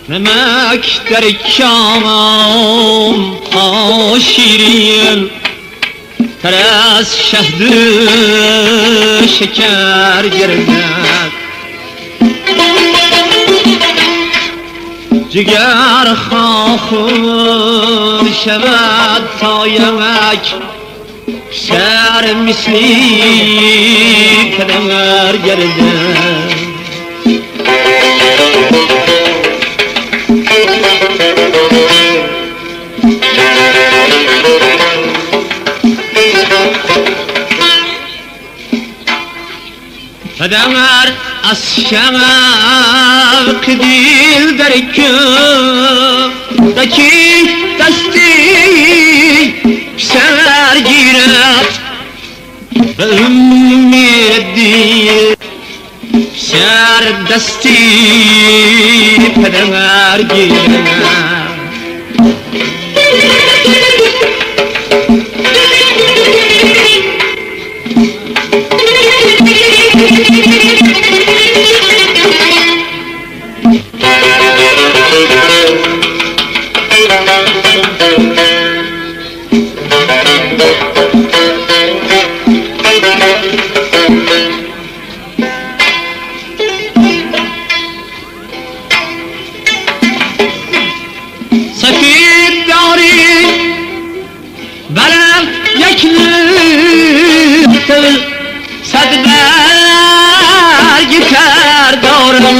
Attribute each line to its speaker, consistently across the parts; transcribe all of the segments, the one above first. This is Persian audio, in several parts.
Speaker 1: نمک در کامم ها شیرین تر از شهد شکر گردد جگر خاخون شود تا یمک سر مثلی پدر گردد پدر از شوق دل در دکی دستی سر گیرد به امید دل سر دستی پدر گیرد سفید داری بلم یک نفت صد برگ تر دارم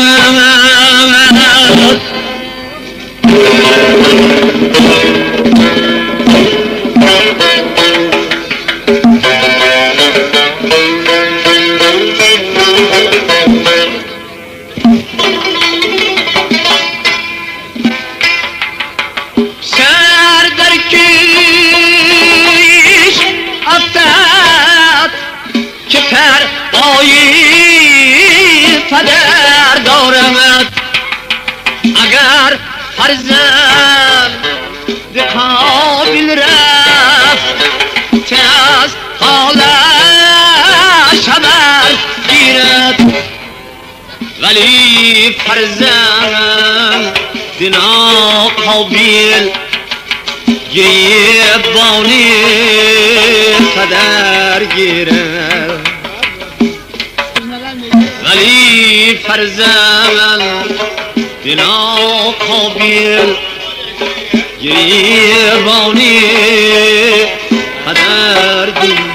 Speaker 1: سر در کیش افتد که پر آیی پدر دارمت اگر فرزند قابل رفت از حالش خبر گیرد ولی فرزند ناقابل گریبانی پدر گیرد ولی فرزند ناقابل گریبانی پدر گیرد